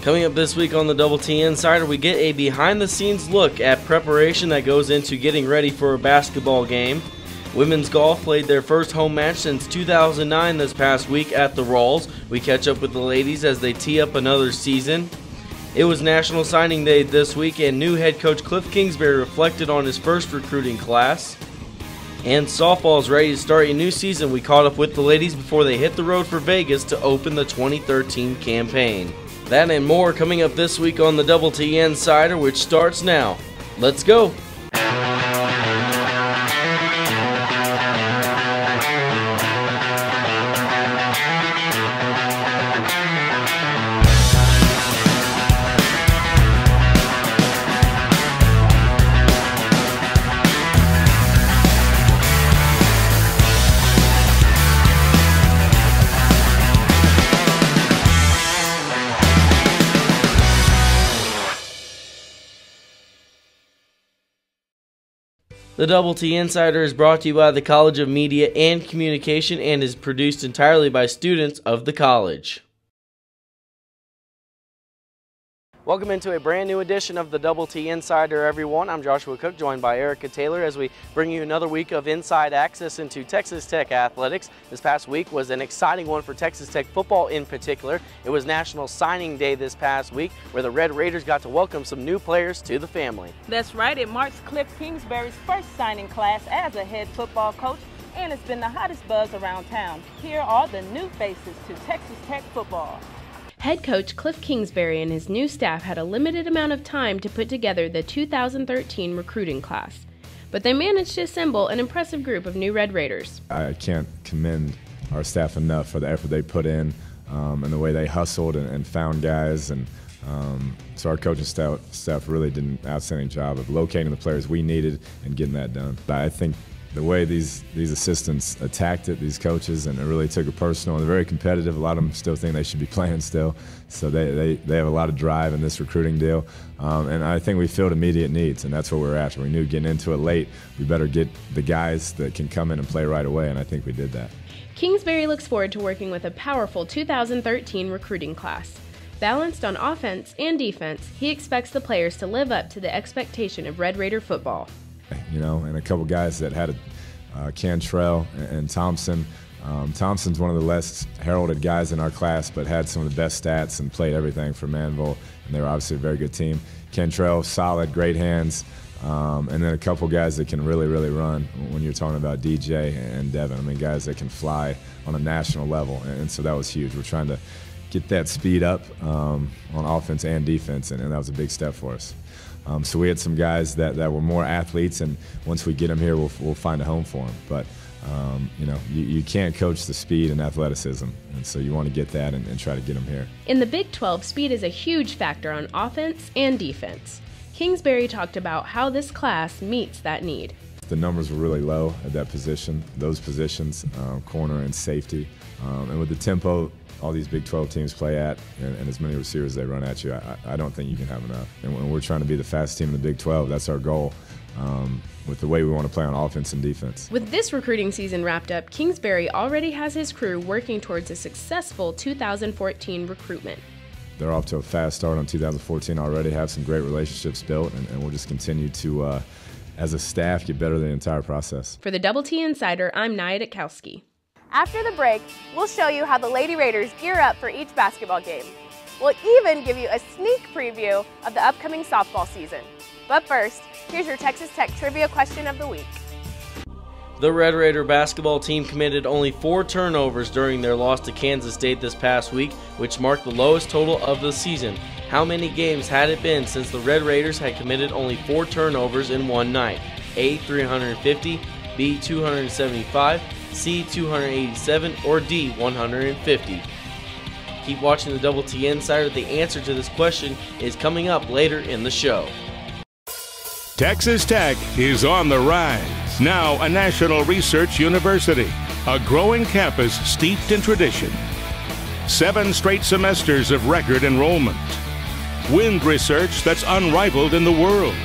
Coming up this week on the Double T Insider, we get a behind-the-scenes look at preparation that goes into getting ready for a basketball game. Women's golf played their first home match since 2009 this past week at the Rawls. We catch up with the ladies as they tee up another season. It was National Signing Day this week, and new head coach Kliff Kingsbury reflected on his first recruiting class. And softball is ready to start a new season. We caught up with the ladies before they hit the road for Vegas to open the 2013 campaign. That and more coming up this week on the Double T Insider, which starts now. Let's go! The Double T Insider is brought to you by the College of Media and Communication and is produced entirely by students of the college. Welcome into a brand new edition of the Double T Insider, everyone. I'm Joshua Cook, joined by Erica Taylor as we bring you another week of inside access into Texas Tech athletics. This past week was an exciting one for Texas Tech football in particular. It was National Signing Day this past week, where the Red Raiders got to welcome some new players to the family. That's right. It marks Kliff Kingsbury's first signing class as a head football coach, and it's been the hottest buzz around town. Here are the new faces to Texas Tech football. Head coach Kliff Kingsbury and his new staff had a limited amount of time to put together the 2013 recruiting class, but they managed to assemble an impressive group of new Red Raiders. I can't commend our staff enough for the effort they put in and the way they hustled and found guys. And so our coaching staff really did an outstanding job of locating the players we needed and getting that done. I think the way these assistants attacked it, these coaches, and it really took it personal. They're very competitive. A lot of them still think they should be playing still. So they have a lot of drive in this recruiting deal. And I think we filled immediate needs, and that's what we're after. We knew getting into it late, we better get the guys that can come in and play right away, and I think we did that. Kingsbury looks forward to working with a powerful 2013 recruiting class. Balanced on offense and defense, he expects the players to live up to the expectation of Red Raider football. You know, and a couple guys that had Cantrell and Thompson. Thompson's one of the less heralded guys in our class, but had some of the best stats and played everything for Manville, and they were obviously a very good team. Cantrell, solid, great hands, and then a couple guys that can really run when you're talking about DJ and Devin. I mean, guys that can fly on a national level, and so that was huge. We're trying to get that speed up on offense and defense, and that was a big step for us. So we had some guys that were more athletes, and once we get them here, we'll find a home for them. But you know, you can't coach the speed and athleticism, and so you want to get that and try to get them here. In the Big 12, speed is a huge factor on offense and defense. Kingsbury talked about how this class meets that need. The numbers were really low at that position, those positions, corner and safety, and with the tempo all these Big 12 teams play at, and as many receivers they run at you, I don't think you can have enough. And when we're trying to be the fastest team in the Big 12, that's our goal, with the way we want to play on offense and defense. With this recruiting season wrapped up, Kingsbury already has his crew working towards a successful 2014 recruitment. They're off to a fast start on 2014 already, have some great relationships built, and we'll just continue to, as a staff, get better the entire process. For the Double T Insider, I'm Nia Dutkowski. After the break, we'll show you how the Lady Raiders gear up for each basketball game. We'll even give you a sneak preview of the upcoming softball season. But first, here's your Texas Tech Trivia Question of the Week. The Red Raider basketball team committed only 4 turnovers during their loss to Kansas State this past week, which marked the lowest total of the season. How many games had it been since the Red Raiders had committed only 4 turnovers in one night? A, 350, B, 275, C, 287, or D, 150? Keep watching the Double T Insider. The answer to this question is coming up later in the show. Texas Tech is on the rise. Now a national research university, a growing campus steeped in tradition. 7 straight semesters of record enrollment. Wind research that's unrivaled in the world.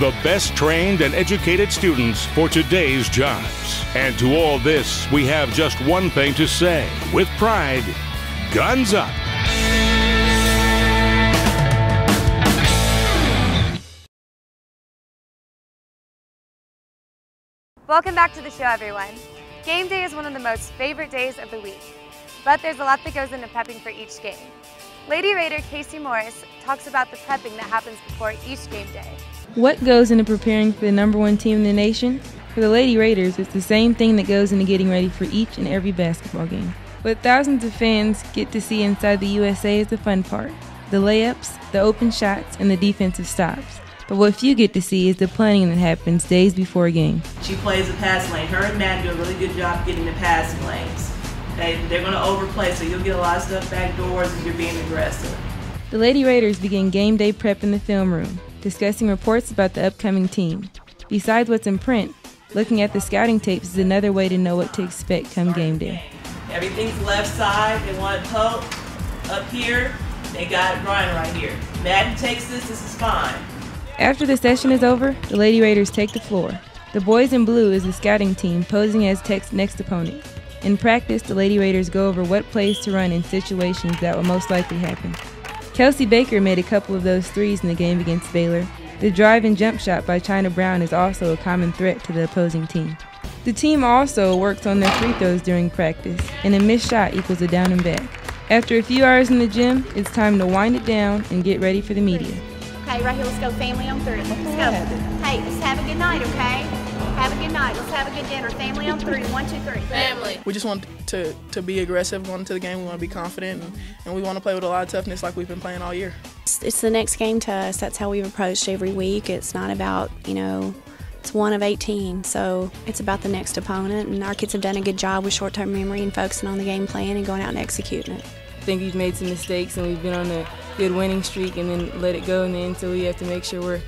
The best trained and educated students for today's jobs. And to all this, we have just one thing to say. With pride, guns up. Welcome back to the show, everyone. Game day is one of the most favorite days of the week, but there's a lot that goes into prepping for each game. Lady Raider Casey Morris talks about the prepping that happens before each game day. What goes into preparing for the #1 team in the nation? For the Lady Raiders, it's the same thing that goes into getting ready for each and every basketball game. What thousands of fans get to see inside the USA is the fun part. The layups, the open shots, and the defensive stops. But what few get to see is the planning that happens days before a game. She plays a pass lane. Her and Matt do a really good job getting the passing lanes. They're going to overplay, so you'll get a lot of stuff back doors if you're being aggressive. The Lady Raiders begin game day prep in the film room, discussing reports about the upcoming team. Besides what's in print, looking at the scouting tapes is another way to know what to expect come game day. Everything's left side. They want it poked up here. They got it Brian right here. Madden takes this is fine. After the session is over, the Lady Raiders take the floor. The boys in blue is the scouting team posing as Tech's next opponent. In practice, the Lady Raiders go over what plays to run in situations that will most likely happen. Kelsey Baker made a couple of those threes in the game against Baylor. The drive and jump shot by China Brown is also a common threat to the opposing team. The team also works on their free throws during practice, and a missed shot equals a down and back. After a few hours in the gym, it's time to wind it down and get ready for the media. Okay, right here, let's go family on 3. Let's go. Hey, let's have a good night, okay? Have a good night. Let's have a good dinner. Family on 3. 1, 2, 3. Family. We just want to be aggressive going into the game. We want to be confident, and we want to play with a lot of toughness like we've been playing all year. It's the next game to us. That's how we've approached every week. It's not about, it's one of 18, so it's about the next opponent, and our kids have done a good job with short-term memory and focusing on the game plan and going out and executing it. I think we've made some mistakes, and we've been on a good winning streak and then let it go in the end, so we have to make sure we're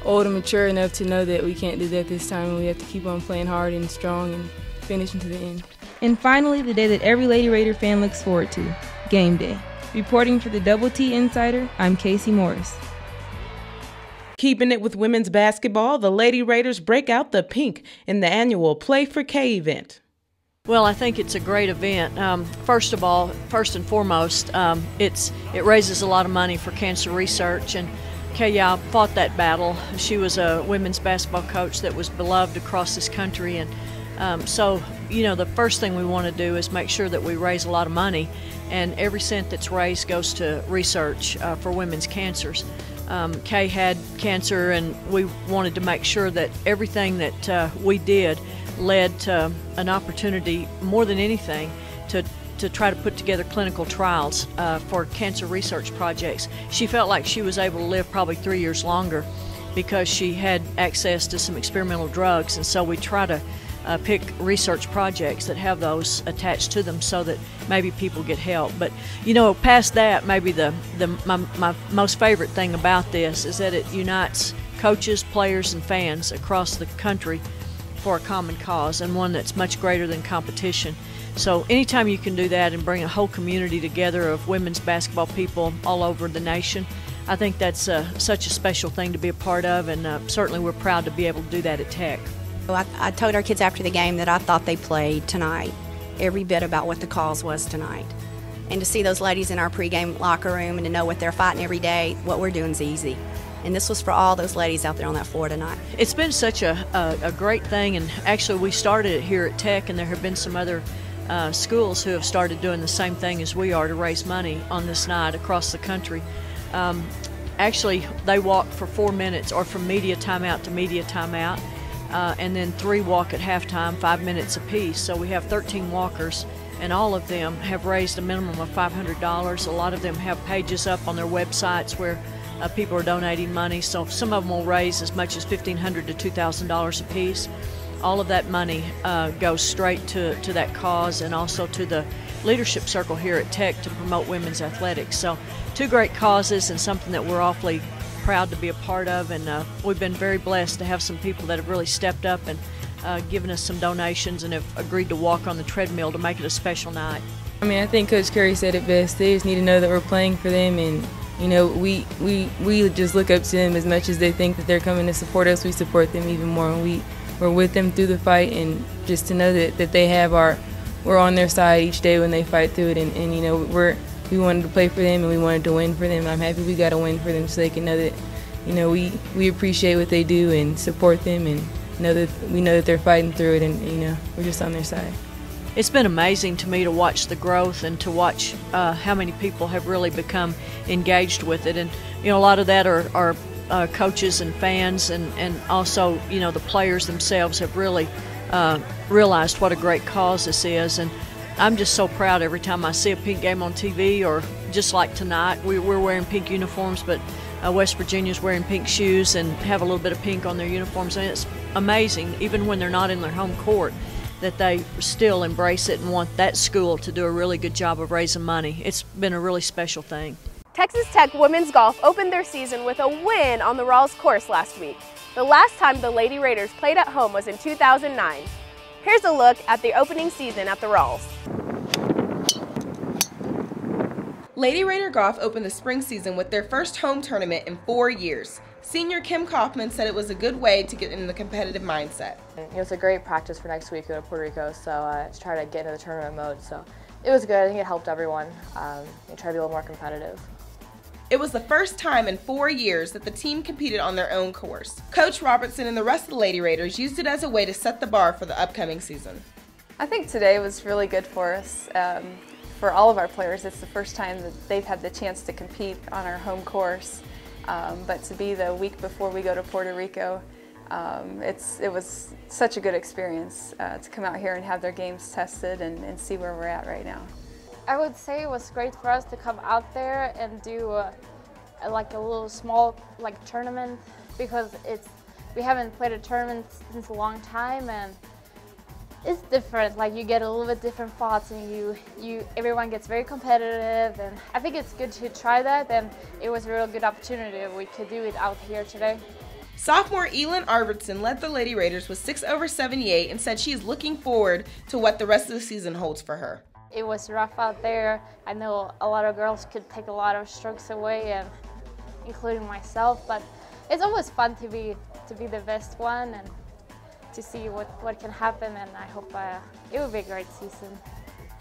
old and mature enough to know that we can't do that this time, and we have to keep on playing hard and strong and finishing to the end. And finally, the day that every Lady Raider fan looks forward to, game day. Reporting for the Double T Insider, I'm Casey Morris. Keeping it with women's basketball, the Lady Raiders break out the pink in the annual Play for K event. Well, I think it's a great event. First and foremost, it raises a lot of money for cancer research, and Kaya fought that battle. She was a women's basketball coach that was beloved across this country, and so the first thing we want to do is make sure that we raise a lot of money, and every cent that's raised goes to research for women's cancers. Kay had cancer, and we wanted to make sure that everything that we did led to an opportunity, more than anything, to try to put together clinical trials for cancer research projects. She felt like she was able to live probably 3 years longer because she had access to some experimental drugs, and so we try to pick research projects that have those attached to them so that maybe people get help. But past that, maybe my most favorite thing about this is that it unites coaches, players, and fans across the country for a common cause, and one that's much greater than competition. So anytime you can do that and bring a whole community together of women's basketball people all over the nation, I think that's such a special thing to be a part of, and certainly we're proud to be able to do that at Tech. I told our kids after the game that I thought they played tonight every bit about what the cause was tonight. And to see those ladies in our pregame locker room and to know what they're fighting every day, what we're doing is easy. And this was for all those ladies out there on that floor tonight. It's been such a great thing, and actually we started it here at Tech, and there have been some other schools who have started doing the same thing as we are to raise money on this night across the country. Actually, they walk for 4 minutes, or from media timeout to media timeout, and then 3 walk at halftime, 5 minutes apiece. So we have 13 walkers, and all of them have raised a minimum of $500. A lot of them have pages up on their websites where people are donating money, so some of them will raise as much as $1,500 to $2,000 apiece. All of that money goes straight to that cause, and also to the leadership circle here at Tech to promote women's athletics. So 2 great causes, and something that we're awfully proud to be a part of, and we've been very blessed to have some people that have really stepped up and given us some donations and have agreed to walk on the treadmill to make it a special night. I think Coach Curry said it best. They just need to know that we're playing for them, and we just look up to them as much as they think that they're coming to support us. We support them even more, and we're with them through the fight, and just to know that they have we're on their side each day when they fight through it, and we wanted to play for them, and we wanted to win for them. I'm happy we got a win for them, so they can know that we appreciate what they do and support them, and we know that they're fighting through it, and we're just on their side. It's been amazing to me to watch the growth and to watch how many people have really become engaged with it. And a lot of that are coaches and fans, and also the players themselves have really realized what a great cause this is. And I'm just so proud every time I see a pink game on TV, or just like tonight, we're wearing pink uniforms, but West Virginia's wearing pink shoes and have a little bit of pink on their uniforms. And it's amazing, even when they're not in their home court, that they still embrace it and want that school to do a really good job of raising money. It's been a really special thing. Texas Tech women's golf opened their season with a win on the Rawls course last week. The last time the Lady Raiders played at home was in 2009. Here's a look at the opening season at the Rawls. Lady Raider Golf opened the spring season with their first home tournament in 4 years. Senior Kim Kaufman said it was a good way to get in the competitive mindset. It's a great practice for next week to go to Puerto Rico, so to try to get into the tournament mode. So it was good. I think it helped everyone and try to be a little more competitive. It was the first time in 4 years that the team competed on their own course. Coach Robertson and the rest of the Lady Raiders used it as a way to set the bar for the upcoming season. I think today was really good for us. For all of our players, it's the first time that they've had the chance to compete on our home course. But to be the week before we go to Puerto Rico, it was such a good experience to come out here and have their games tested and see where we're at right now. I would say it was great for us to come out there and do like a little small tournament, because we haven't played a tournament since a long time, and it's different. Like, you get a little bit different thoughts, and everyone gets very competitive, and I think it's good to try that, and it was a real good opportunity if we could do it out here today. Sophomore Elin Arvidsson led the Lady Raiders with 6 over 78 and said she is looking forward to what the rest of the season holds for her. It was rough out there. I know a lot of girls could take a lot of strokes away, and including myself, but it's always fun to be the best one and to see what can happen, and I hope it will be a great season.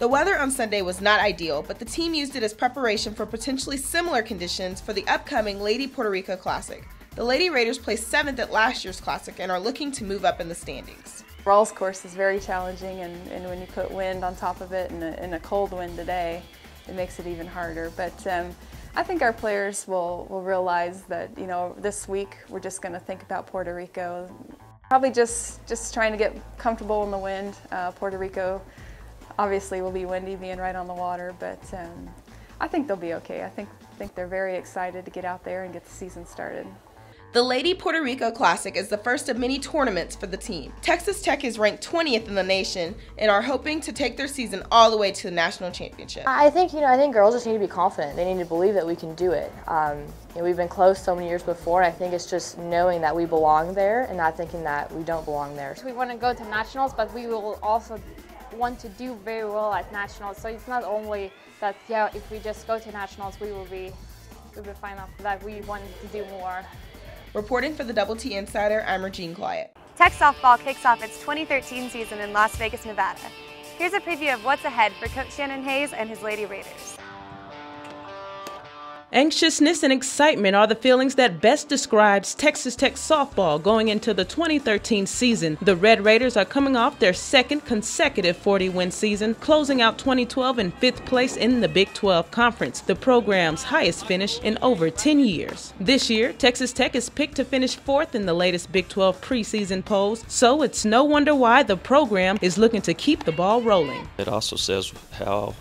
The weather on Sunday was not ideal, but the team used it as preparation for potentially similar conditions for the upcoming Lady Puerto Rico Classic. The Lady Raiders placed 7th at last year's Classic and are looking to move up in the standings. Rawls course is very challenging, and when you put wind on top of it and a cold wind today, it makes it even harder. But I think our players will realize that this week we're just going to think about Puerto Rico. Probably just trying to get comfortable in the wind. Puerto Rico obviously will be windy, being right on the water, but I think they'll be okay. I think they're very excited to get out there and get the season started. The Lady Puerto Rico Classic is the first of many tournaments for the team. Texas Tech is ranked 20th in the nation and are hoping to take their season all the way to the national championship. I think girls just need to be confident. They need to believe that we can do it. We've been close so many years before, and I think it's just knowing that we belong there and not thinking that we don't belong there. We want to go to nationals, but we will also want to do very well at nationals. So it's not only that, if we just go to nationals, we'll be fine after that. We want to do more. Reporting for the Double T Insider, I'm Regine Clyatt. Tech softball kicks off its 2013 season in Las Vegas, Nevada. Here's a preview of what's ahead for Coach Shannon Hayes and his Lady Raiders. Anxiousness and excitement are the feelings that best describes Texas Tech softball going into the 2013 season. The Red Raiders are coming off their second consecutive 40-win season, closing out 2012 in 5th place in the Big 12 Conference, the program's highest finish in over 10 years. This year, Texas Tech is picked to finish 4th in the latest Big 12 preseason polls, so it's no wonder why the program is looking to keep the ball rolling. It also says how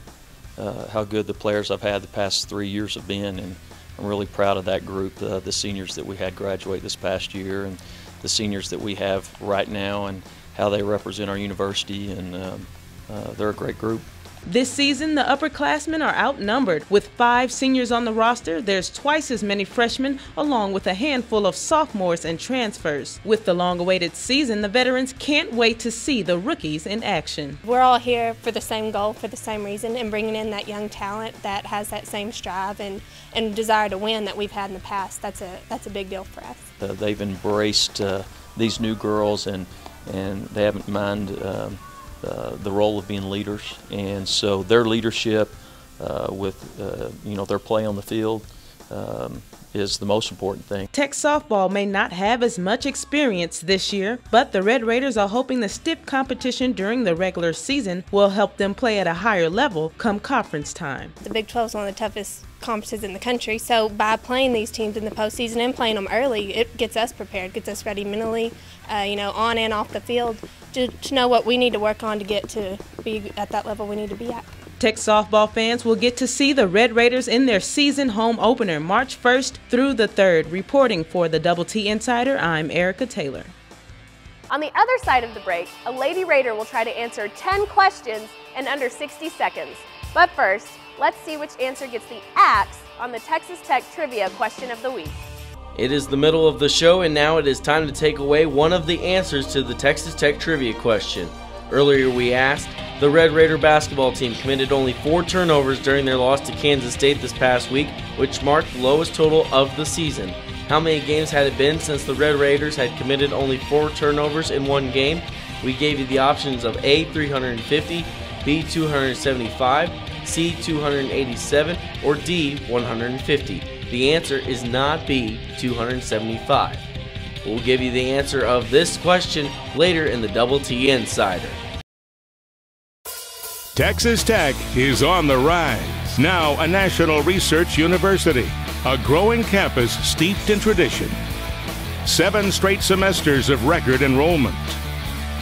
good the players I've had the past 3 years have been, and I'm really proud of that group, the seniors that we had graduate this past year and the seniors that we have right now, and how they represent our university, and they're a great group. This season, the upperclassmen are outnumbered. With 5 seniors on the roster, there's twice as many freshmen, along with a handful of sophomores and transfers. With the long-awaited season, the veterans can't wait to see the rookies in action. We're all here for the same goal, for the same reason, and bringing in that young talent that has that same strive and desire to win that we've had in the past. That's a big deal for us. They've embraced these new girls, and they haven't minded the role of being leaders, and so their leadership with their play on the field is the most important thing. Tech softball may not have as much experience this year, but the Red Raiders are hoping the stiff competition during the regular season will help them play at a higher level come conference time. The Big 12 is one of the toughest conferences in the country, so by playing these teams in the postseason and playing them early, it gets us prepared, gets us ready mentally, on and off the field, to know what we need to work on to get to be at that level we need to be at. Tech softball fans will get to see the Red Raiders in their season home opener March 1st through the 3rd. Reporting for the Double T Insider, I'm Erica Taylor. On the other side of the break, a Lady Raider will try to answer 10 questions in under 60 seconds. But first, let's see which answer gets the axe on the Texas Tech Trivia Question of the Week. It is the middle of the show, and now it is time to take away one of the answers to the Texas Tech Trivia Question. Earlier we asked, the Red Raider basketball team committed only 4 turnovers during their loss to Kansas State this past week, which marked the lowest total of the season. How many games had it been since the Red Raiders had committed only 4 turnovers in one game? We gave you the options of A, 350, B, 275, C, 287, or D, 150. The answer is not B, 275. We'll give you the answer of this question later in the Double T Insider. Texas Tech is on the rise. Now a national research university, a growing campus steeped in tradition. 7 straight semesters of record enrollment.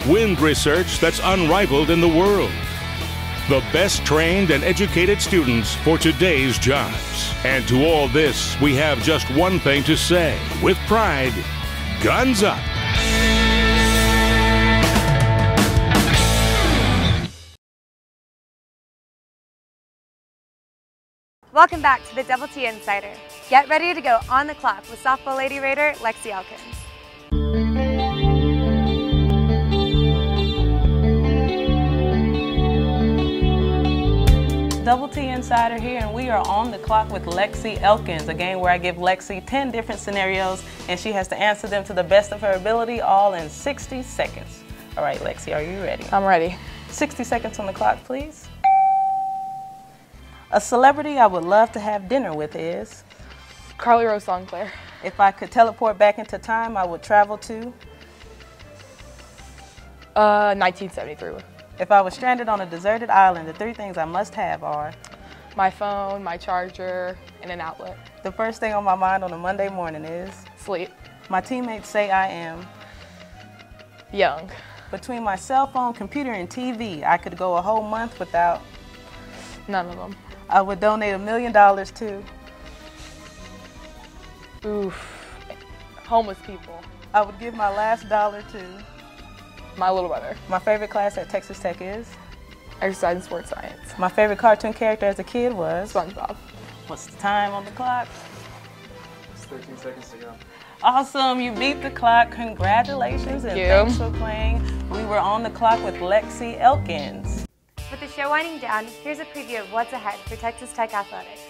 Wind research that's unrivaled in the world. The best trained and educated students for today's jobs. And to all this, we have just one thing to say. With pride, guns up. Welcome back to the Double T Insider. Get ready to go on the clock with softball Lady Raider Lexi Elkins. Double T Insider here, and we are on the clock with Lexi Elkins, a game where I give Lexi 10 different scenarios and she has to answer them to the best of her ability, all in 60 seconds. All right, Lexi, are you ready? I'm ready. 60 seconds on the clock, please. A celebrity I would love to have dinner with is? Carly Rose Sinclair. If I could teleport back into time, I would travel to? 1973. If I was stranded on a deserted island, the 3 things I must have are? My phone, my charger, and an outlet. The first thing on my mind on a Monday morning is? Sleep. My teammates say I am? Young. Between my cell phone, computer, and TV, I could go a whole month without? None of them. I would donate $1 million to? Oof. Homeless people. I would give my last dollar to? My little brother. My favorite class at Texas Tech is? Exercise and sports science. My favorite cartoon character as a kid was? SpongeBob. What's the time on the clock? It's 13 seconds to go. Awesome, you beat the clock. Congratulations and thanks for playing. We were on the clock with Lexi Elkins. With the show winding down, here's a preview of what's ahead for Texas Tech athletics.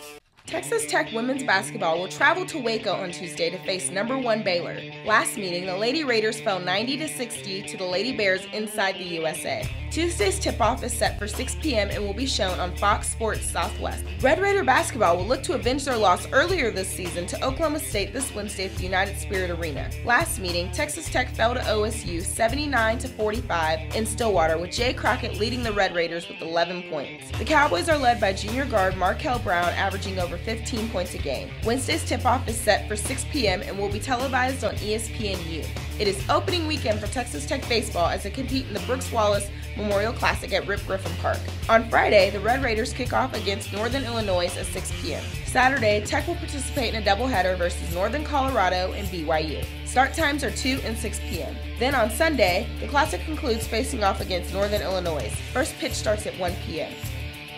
Texas Tech women's basketball will travel to Waco on Tuesday to face number 1 Baylor. Last meeting, the Lady Raiders fell 90-60 to the Lady Bears inside the USA. Tuesday's tip-off is set for 6 p.m. and will be shown on Fox Sports Southwest. Red Raider basketball will look to avenge their loss earlier this season to Oklahoma State this Wednesday at the United Spirit Arena. Last meeting, Texas Tech fell to OSU 79-45 in Stillwater, with Jay Crockett leading the Red Raiders with 11 points. The Cowboys are led by junior guard Markel Brown, averaging over 15 points a game. Wednesday's tip-off is set for 6 p.m. and will be televised on ESPNU. It is opening weekend for Texas Tech baseball as they compete in the Brooks Wallace Memorial Classic at Rip Griffin Park. On Friday, the Red Raiders kick off against Northern Illinois at 6 p.m. Saturday, Tech will participate in a doubleheader versus Northern Colorado and BYU. Start times are 2 and 6 p.m. Then on Sunday, the Classic concludes facing off against Northern Illinois. First pitch starts at 1 p.m.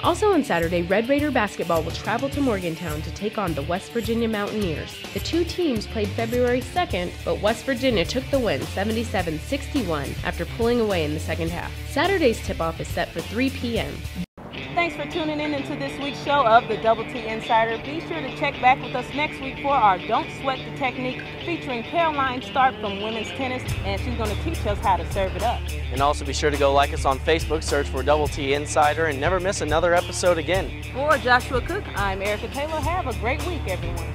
Also on Saturday, Red Raider basketball will travel to Morgantown to take on the West Virginia Mountaineers. The 2 teams played February 2nd, but West Virginia took the win 77-61 after pulling away in the second half. Saturday's tip-off is set for 3 p.m. Thanks for tuning in into this week's show of the Double T Insider. Be sure to check back with us next week for our Don't Sweat the Technique featuring Caroline Stark from women's tennis, and she's going to teach us how to serve it up. And also be sure to go like us on Facebook, search for Double T Insider, and never miss another episode again. For Joshua Cook, I'm Erica Taylor. Have a great week, everyone.